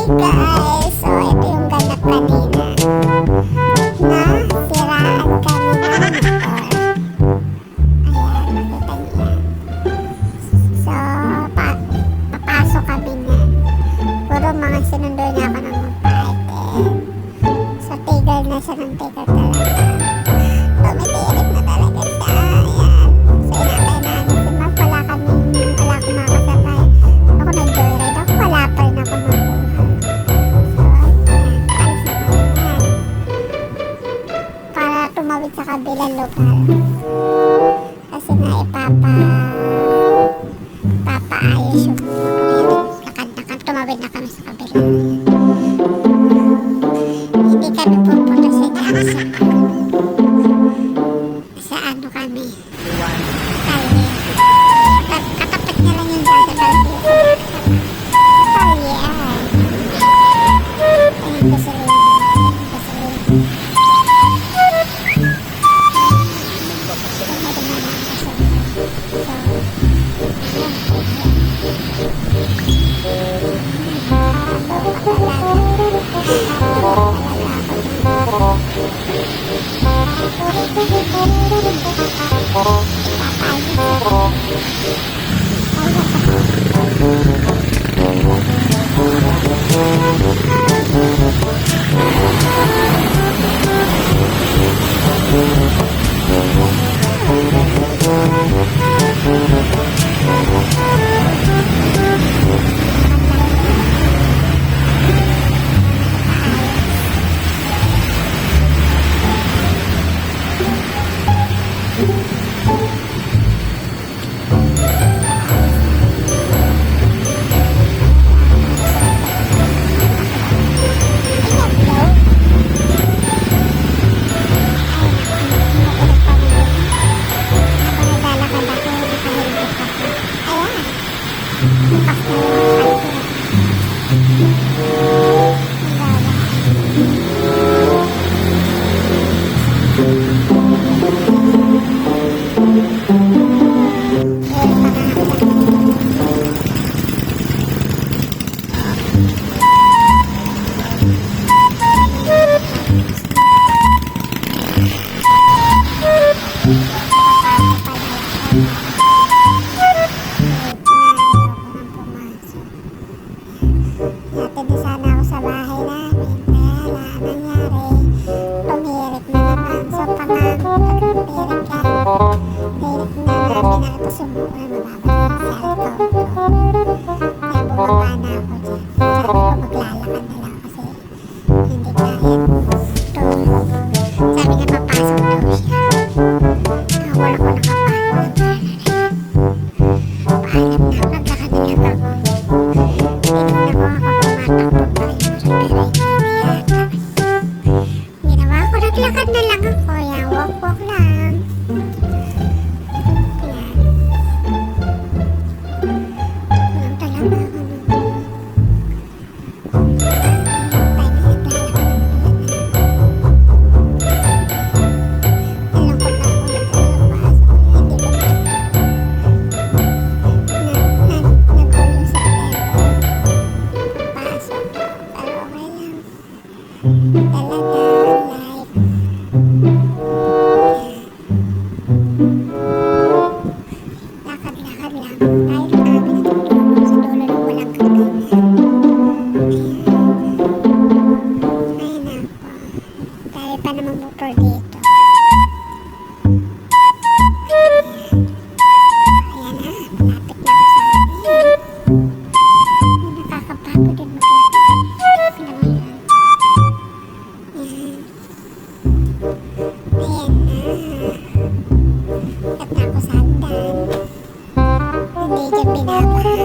guys! So, ito yung ganap kanina na siraan kami ng motor. Ayan, nakita niyo yan. So, papasok kami na. Puro mga sinundo niya ako ng magpa-item. So, tigil na siya ng tigil talaga. Tumitirik na talaga siya. Ayan. So, inatay namin si Ma'am. Wala akong makasabay. Ako nag-joyride ako. Wala pa rin ako makuha. Para tumawid sa kabilang lugar. Kasi nga ipapaayos yung lakad-lakad. Tumawid na kami sa kabilang. Hindi kami pupunta sa Jackson. Sa ano kami? Kalye. Katapat niya lang yung Jackson. Kalye. Ayun kasi rin. Natin na sana ako sa bahay namin. Kaya lang, nangyari, tumirik na naman. So, tumirik ka. Tumirik na namin na ito sumuha. Mababalik sa cellphone ko. Kaya bumaba na ako dyan. Sabi ko, maglalakad na lang kasi hindi kaya tulog. Sabi niya, papasok daw siya. Wala ko nakapasok. Paalam na, naglakad na lang ako. Ginawa ko, naglakad na lang ako. Yan, walk lang. Yan. Yan talaga ako. Pa naman motor dito. Ayan na, malapit na ako sa amin. Nakakapagod din maglakad. Ayan. Ayan na. At na ako sa hagdan. Hindi dyan binabaha.